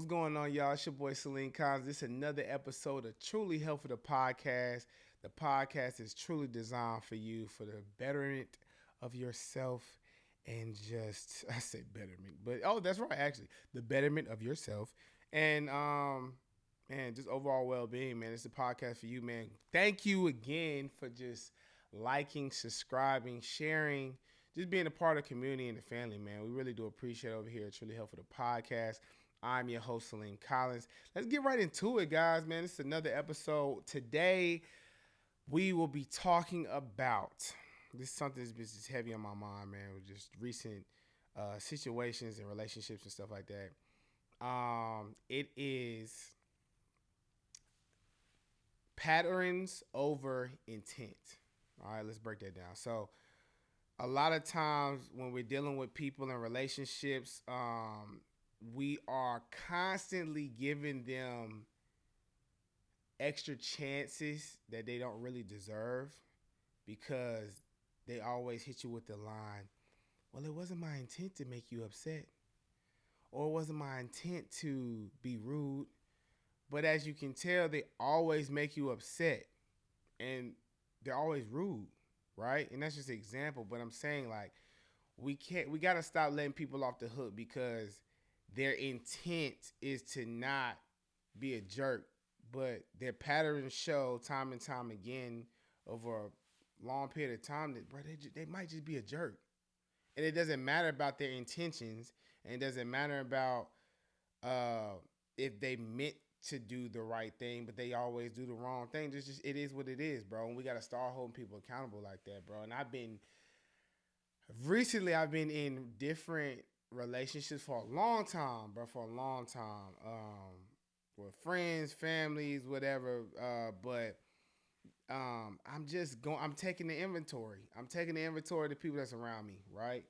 What's going on, y'all? It's your boy Salim Collins. This is another episode of Truly Helpful the Podcast. The podcast is truly designed for you for the betterment of yourself and just I say betterment, but that's right, actually. The betterment of yourself and man, just overall well-being, man. It's a podcast for you, man. Thank you again for just liking, subscribing, sharing, just being a part of the community and the family, man. We really do appreciate it over here at Truly Helpful the Podcast. I'm your host, Salim Collins. Let's get right into it, guys, man. This is another episode. Today, we will be talking about, this is something that's been just heavy on my mind, man, with just recent situations and relationships and stuff like that. It is patterns over intent. All right, let's break that down. So, a lot of times when we're dealing with people in relationships, we are constantly giving them extra chances that they don't really deserve because they always hit you with the line, well, it wasn't my intent to make you upset, or it wasn't my intent to be rude. But as you can tell, they always make you upset and they're always rude, right? And that's just an example. But I'm saying, like, we got to stop letting people off the hook because their intent is to not be a jerk, but their patterns show time and time again over a long period of time that, bro, they might just be a jerk. And it doesn't matter about their intentions, and it doesn't matter about if they meant to do the right thing, but they always do the wrong thing. It is what it is, bro. And we got to start holding people accountable like that, bro. And I've been in different relationships for a long time, bro, for a long time. With friends, families, whatever. But I'm taking the inventory. I'm taking the inventory of the people that's around me, right?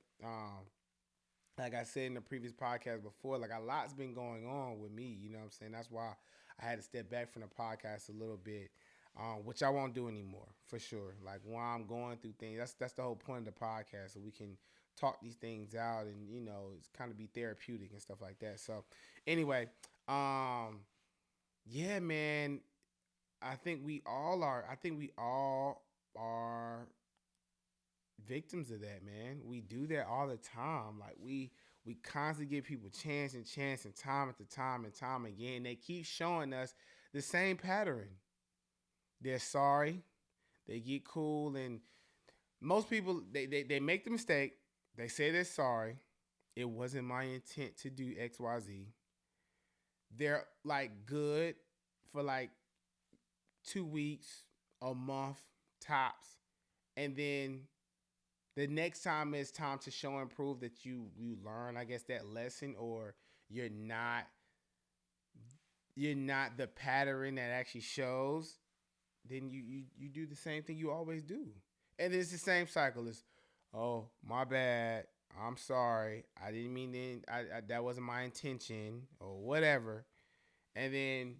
Like I said in the previous podcast before, like a lot's been going on with me, you know what I'm saying? That's why I had to step back from the podcast a little bit, which I won't do anymore, for sure. Like while I'm going through things, that's the whole point of the podcast, so we can talk these things out and, you know, it's kind of be therapeutic and stuff like that. So anyway, yeah, man, I think we all are. I think we all are victims of that, man. We do that all the time. Like we constantly give people chance and chance and time after time and time again. They keep showing us the same pattern. They're sorry. They get cool, and most people they make the mistake. They say they're sorry. It wasn't my intent to do XYZ. They're like good for like 2 weeks, a month tops, and then the next time it's time to show and prove that you learn, I guess, that lesson, or you're not the pattern that actually shows, then you do the same thing you always do. And it's the same cycle. It's, oh, my bad. I'm sorry. I didn't mean to, that wasn't my intention, or whatever. And then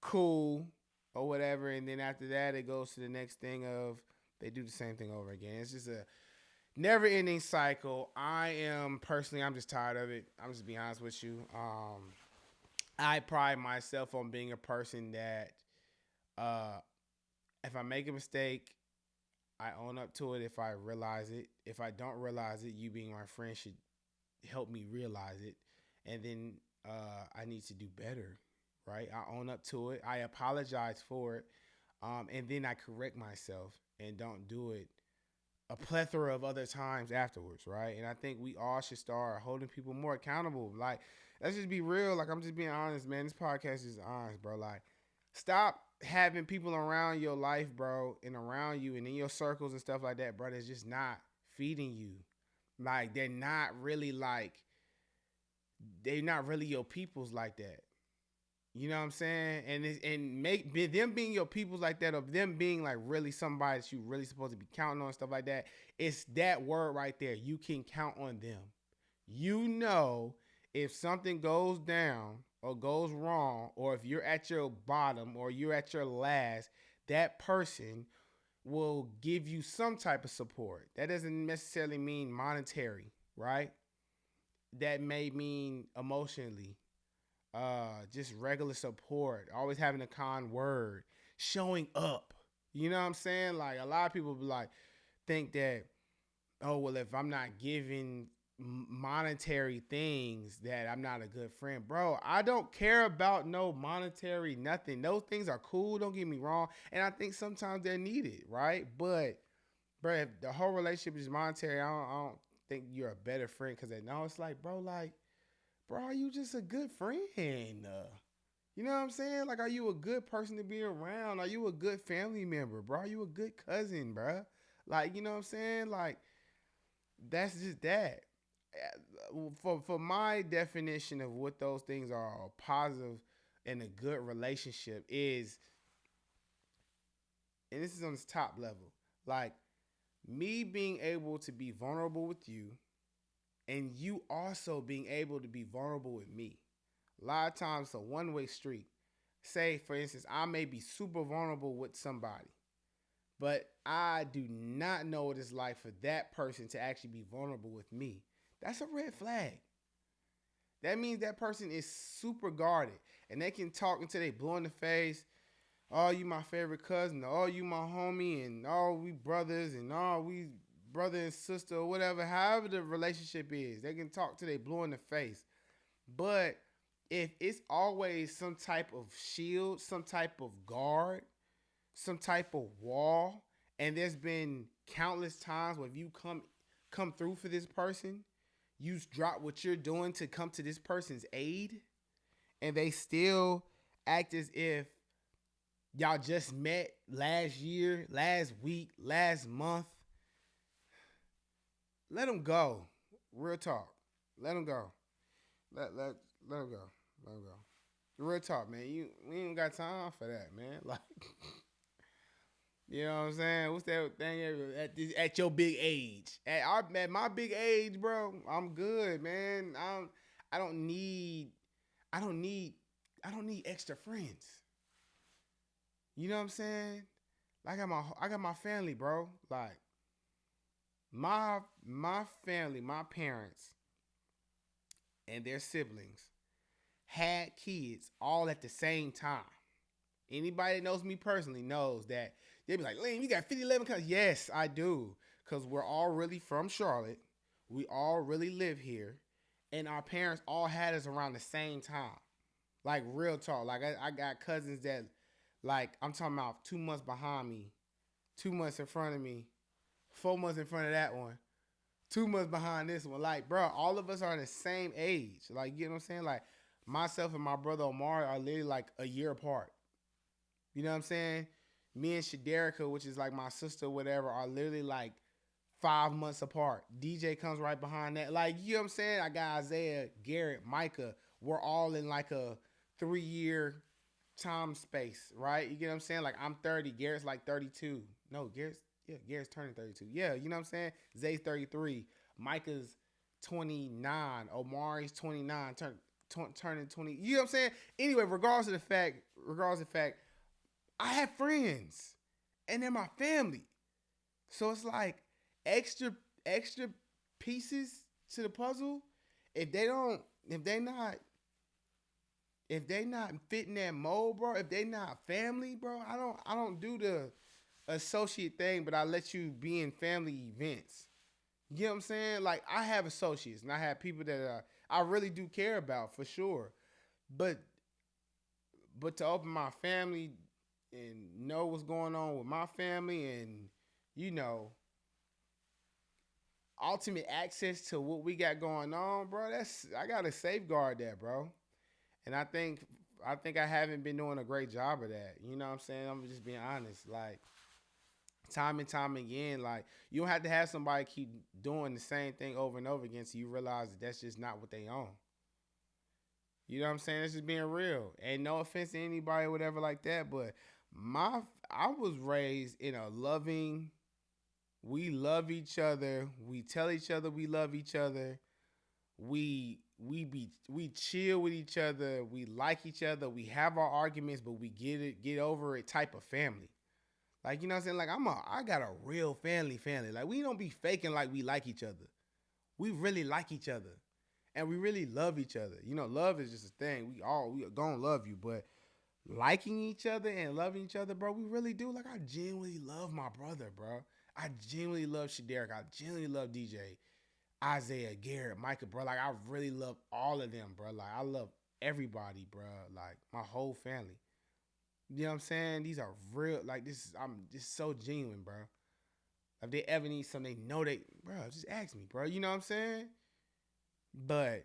cool, or whatever. And then after that, it goes to the next thing of they do the same thing over again. It's just a never ending cycle. I'm just tired of it. I'm just being honest with you. I pride myself on being a person that if I make a mistake, I own up to it if I realize it. If I don't realize it, you being my friend should help me realize it. And then I need to do better, right? I own up to it. I apologize for it. And then I correct myself and don't do it a plethora of other times afterwards, right? And I think we all should start holding people more accountable. Like, let's just be real. Like, I'm just being honest, man. This podcast is honest, bro. Like, stop having people around your life, bro, and around you and in your circles and stuff like that, bro, that's just not feeding you. Like, they're not really your peoples like that. You know what I'm saying? And them being your peoples like that, of them being like really somebody that you really supposed to be counting on, stuff like that. It's that word right there. You can count on them. You know, if something goes down or goes wrong, or if you're at your bottom or you're at your last, that person will give you some type of support. That doesn't necessarily mean monetary, right? That may mean emotionally. just regular support, always having a kind word, showing up. You know what I'm saying? Like a lot of people be like think that, oh well, if I'm not giving monetary things, that I'm not a good friend. Bro, I don't care about no monetary nothing. Those things are cool, don't get me wrong, and I think sometimes they're needed, right? But bro, if the whole relationship is monetary, I don't think you're a better friend because no, it's like, bro, are you just a good friend? You know what I'm saying? Like, are you a good person to be around? Are you a good family member, bro? Are you a good cousin, bro? Like, you know what I'm saying? Like, that's just that. For my definition of what those things are, a positive and a good relationship is, and this is on this top level, like me being able to be vulnerable with you, and you also being able to be vulnerable with me. A lot of times, it's a one-way street. Say, for instance, I may be super vulnerable with somebody, but I do not know what it's like for that person to actually be vulnerable with me. That's a red flag. That means that person is super guarded, and they can talk until they blow in the face. Oh, you my favorite cousin. Oh, you my homie, and all we brothers, and all we brother and sister, or whatever. However the relationship is, they can talk till they blow in the face. But if it's always some type of shield, some type of guard, some type of wall, and there's been countless times where if you come through for this person, you drop what you're doing to come to this person's aid, and they still act as if y'all just met last year, last week, last month. Let them go. Real talk. Let them go. Let them go. Let them go. Real talk, man. We ain't got time for that, man. Like, you know what I'm saying? What's that thing at your big age? At my big age, bro, I'm good, man. I don't need I don't need I don't need extra friends. You know what I'm saying? I got my family, bro. Like my family, my parents and their siblings had kids all at the same time. Anybody that knows me personally knows that they be like, Liam, you got 50, 11 cousins. Yes, I do. Because we're all really from Charlotte. We all really live here. And our parents all had us around the same time. Like, real talk. Like, I got cousins that, like, I'm talking about 2 months behind me, 2 months in front of me, 4 months in front of that one, 2 months behind this one. Like, bro, all of us are the same age. Like, you know what I'm saying? Like, myself and my brother Omar are literally like a year apart. You know what I'm saying? Me and Shaderica, which is like my sister, whatever, are literally like 5 months apart. DJ comes right behind that. Like, you know what I'm saying? I got Isaiah, Garrett, Micah. We're all in like a 3-year time space, right? You get what I'm saying? Like, I'm 30. Garrett's like 32. No, Garrett's turning 32. Yeah, you know what I'm saying? Zay's 33. Micah's 29. Omari's 29. Turning 20. You know what I'm saying? Anyway, regardless of the fact, I have friends, and they're my family. So it's like extra pieces to the puzzle. If they not fitting that mold, bro, if they not family, bro, I don't do the associate thing, but I let you be in family events. You know what I'm saying? Like, I have associates, and I have people that I really do care about, for sure. But to open my family and know what's going on with my family, and, you know, ultimate access to what we got going on, bro, I gotta safeguard that, bro. And I think I haven't been doing a great job of that. You know what I'm saying? I'm just being honest. Like, time and time again, like, you don't have to have somebody keep doing the same thing over and over again so you realize that that's just not what they own. You know what I'm saying? It's just being real. And no offense to anybody or whatever like that, but I was raised in a loving, we love each other, we tell each other we love each other, we chill with each other, we like each other, we have our arguments, but we get over it type of family. Like, you know what I'm saying? Like, I got a real family. Like, we don't be faking like we like each other. We really like each other. and we really love each other. You know, love is just a thing. We gonna love you, but liking each other and loving each other, bro, we really do. Like, I genuinely love my brother, bro. I genuinely love Shaderick. I genuinely love DJ, Isaiah, Garrett, Micah, bro. Like, I really love all of them, bro. Like, I love everybody, bro. Like, my whole family. You know what I'm saying? These are real. Like, I'm just so genuine, bro. If they ever need something, they know they, bro, just ask me, bro. You know what I'm saying? But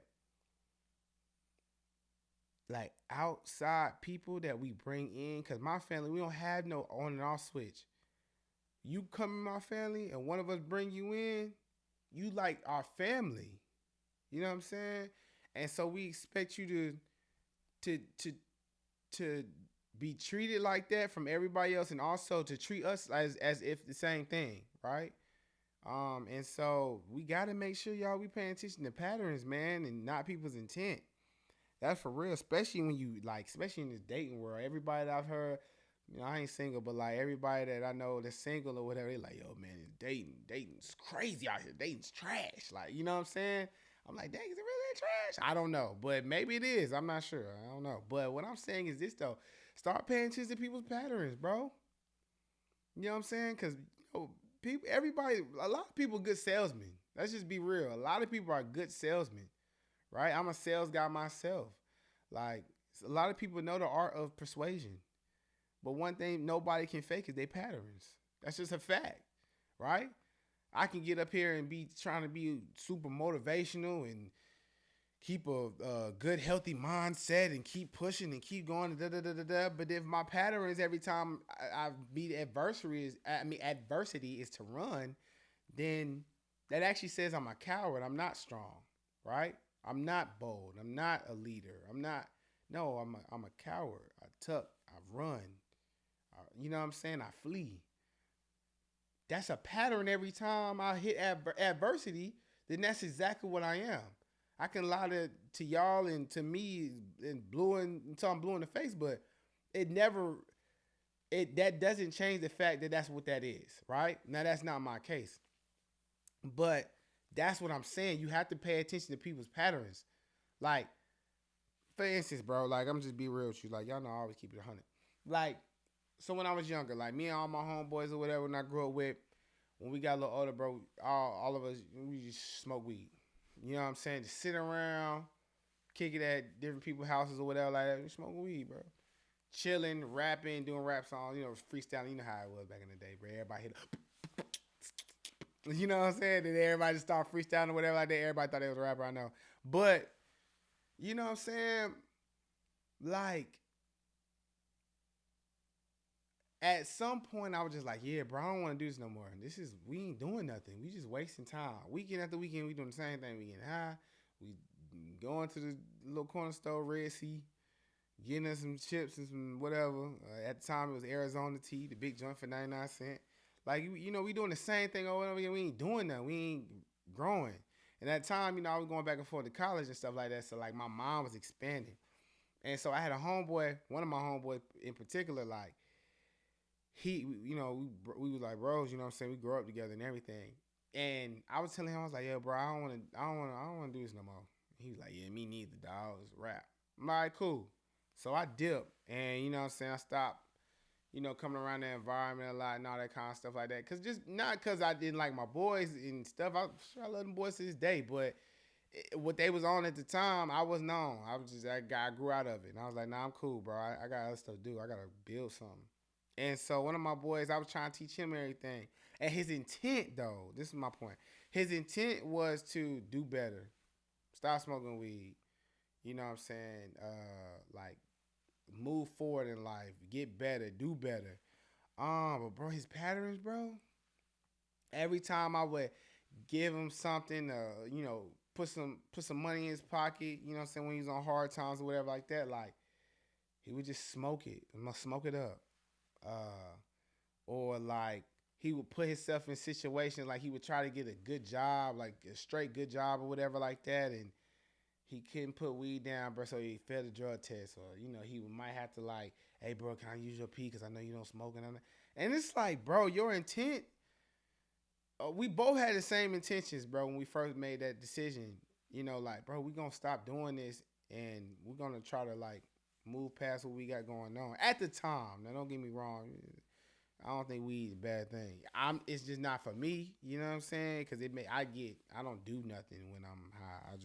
like outside people that we bring in, cause my family, we don't have no on and off switch. You come in my family and one of us bring you in, you like our family. You know what I'm saying? And so we expect you to to to be treated like that from everybody else, and also to treat us as if the same thing, right? And so we gotta make sure y'all we paying attention to patterns, man, and not people's intent. That's for real, especially when you like, especially in this dating world. Everybody that I've heard, you know, I ain't single, but like everybody that I know that's single or whatever, they like, yo, man, it's dating's crazy out here. Dating's trash. Like, you know what I'm saying? I'm like, dang, is it really trash? I don't know, but maybe it is. I'm not sure. I don't know. But what I'm saying is this though: start paying attention to people's patterns, bro. You know what I'm saying? Because you know, people, everybody, a lot of people, good salesmen. Let's just be real. A lot of people are good salesmen, right? I'm a sales guy myself. Like, a lot of people know the art of persuasion. But one thing nobody can fake is their patterns. That's just a fact, right? I can get up here and be trying to be super motivational and keep a good healthy mindset and keep pushing and keep going da da da da da. But if my patterns every time I meet adversity is to run, then that actually says I'm a coward. I'm not strong, right? I'm not bold. I'm not a leader. I'm a coward. I tuck. I run. You know what I'm saying? I flee. That's a pattern every time I hit adversity. Then that's exactly what I am. I can lie to y'all and to me and until I'm blue in the face, but it never that doesn't change the fact that that's what that is, right? Now that's not my case. But that's what I'm saying. You have to pay attention to people's patterns. Like, for instance, bro, like I'm just be real with you. Like, y'all know I always keep it 100. Like, so when I was younger, like me and all my homeboys or whatever, when I grew up with, when we got a little older, bro, all of us, we just smoke weed. You know what I'm saying? Just sit around, kick it at different people's houses or whatever like that. We smoking weed, bro. Chilling, rapping, doing rap songs, you know, freestyling. You know how it was back in the day, bro. Everybody hit you know what I'm saying? Then everybody just start freestyling or whatever like that. Everybody thought they was a rapper, I know. But, you know what I'm saying? Like, at some point, I was just like, yeah, bro, I don't want to do this no more. We ain't doing nothing. We just wasting time. Weekend after weekend, we doing the same thing. We getting high. We going to the little corner store, Red Sea, getting us some chips and some whatever. At the time, it was Arizona tea, the big joint for 99 cents. Like, you know, we doing the same thing over and over again. We ain't doing that. We ain't growing. And at the time, you know, I was going back and forth to college and stuff like that. So, like, my mind was expanding. And so I had a homeboy, one of my homeboys in particular, like, he, you know, we was like bros, you know what I'm saying? We grew up together and everything. And I was telling him, I was like, yo, bro, I don't want to do this no more. He was like, yeah, me neither, dog. It's a rap. I'm like, cool. So I dipped, and you know what I'm saying? I stopped, you know, coming around the environment a lot and all that kind of stuff like that. Cause just not cause I didn't like my boys and stuff. I love them boys to this day, but what they was on at the time, I wasn't on. I was just that guy. I grew out of it, and I was like, nah, I'm cool, bro. I got other stuff to do. I gotta build something. And so one of my boys, I was trying to teach him everything. And his intent, though, this is my point. His intent was to do better, stop smoking weed. You know what I'm saying? Like, move forward in life, get better, do better. But bro, his patterns, bro. Every time I would give him something, you know, put some money in his pocket. You know what I'm saying? When he was on hard times or whatever like that, like he would just smoke it, smoke it up. Or like he would put himself in situations like he would try to get a good job, like a straight good job or whatever like that, and he couldn't put weed down, bro, so he failed the drug test, or you know he might have to like, hey, bro, can I use your pee because I know you don't smoke and it's like, bro, your intent. We both had the same intentions, bro, when we first made that decision. like, bro, we gonna stop doing this and we're gonna try to like move past what we got going on at the time. Now, don't get me wrong. I don't think weed's a bad thing. It's just not for me. You know what I'm saying? Because I don't do nothing when I'm high.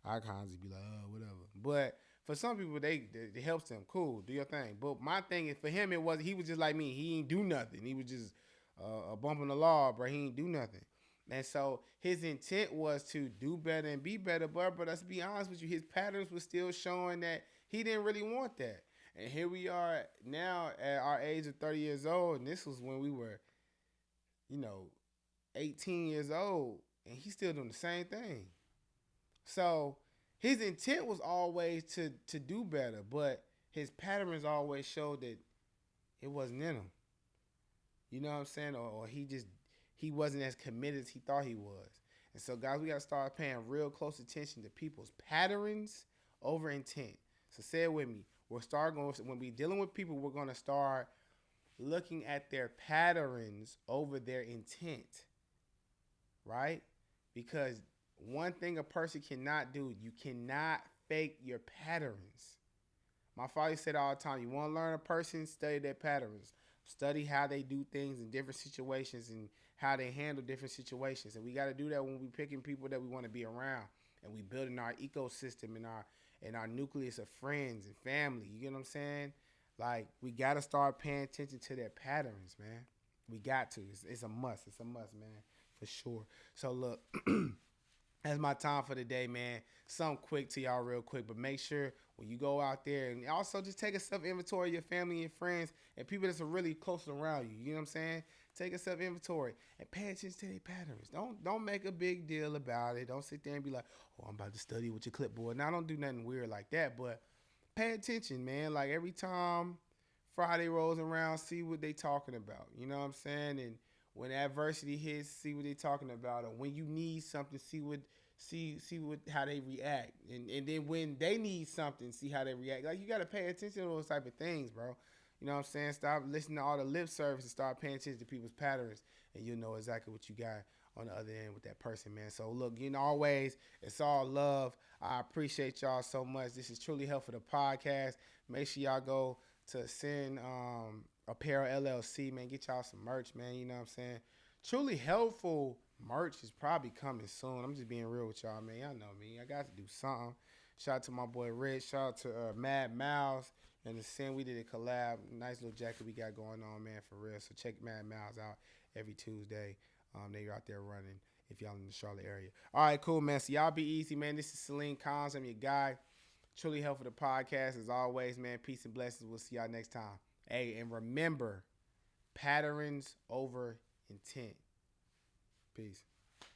I constantly be like, oh, whatever. But for some people, it helps them. Cool, do your thing. But my thing is, for him, he was just like me. He ain't do nothing. He was just a bump in the law, bro. He ain't do nothing. And so his intent was to do better and be better. But let's be honest with you, his patterns were still showing that he didn't really want that. And here we are now at our age of 30 years old, and this was when we were, you know, 18 years old, and he's still doing the same thing. So his intent was always to do better, but his patterns always showed that it wasn't in him. You know what I'm saying? Or he wasn't as committed as he thought he was. And so guys, we gotta start paying real close attention to people's patterns over intent. So say it with me. When we dealing with people, we're gonna start looking at their patterns over their intent. Right? Because one thing a person cannot do, you cannot fake your patterns. My father said all the time, you want to learn a person, study their patterns. Study how they do things in different situations and how they handle different situations. And we got to do that when we picking people that we want to be around. And we building our ecosystem and our nucleus of friends and family. You get what I'm saying? Like, we got to start paying attention to their patterns, man. We got to. It's a must. It's a must, man, for sure. So, look, that's my time for the day, man. Something quick to y'all real quick, but make sure when you go out there, and also just take a self-inventory of your family and friends and people that's really close around you. You know what I'm saying? Take a self-inventory and pay attention to their patterns. Don't make a big deal about it. Don't sit there and be like, oh, I'm about to study with your clipboard. Now, don't do nothing weird like that, but pay attention, man. Like, every time Friday rolls around, see what they talking about. You know what I'm saying? And when adversity hits, see what they talking about. Or when you need something, see how they react. And then when they need something, see how they react. Like, you got to pay attention to those type of things, bro. You know what I'm saying? Stop listening to all the lip service and start paying attention to people's patterns, and you'll know exactly what you got on the other end with that person, man. So, look, always, it's all love. I appreciate y'all so much. This is Truly Helpful, the podcast. Make sure y'all go to Sin Apparel LLC, man. Get y'all some merch, man. You know what I'm saying? Truly Helpful merch is probably coming soon. I'm just being real with y'all, man. Y'all know me. I got to do something. Shout out to my boy Rich. Shout out to Mad Mouse and the Sin. We did a collab. Nice little jacket we got going on, man, for real. So check Mad Mouse out every Tuesday. They're out there running if y'all in the Charlotte area. All right, cool, man. So y'all be easy, man. This is Celine Collins. I'm your guy. Truly Helpful, the podcast. As always, man, peace and blessings. We'll see y'all next time. Hey, and remember, patterns over intent. Peace.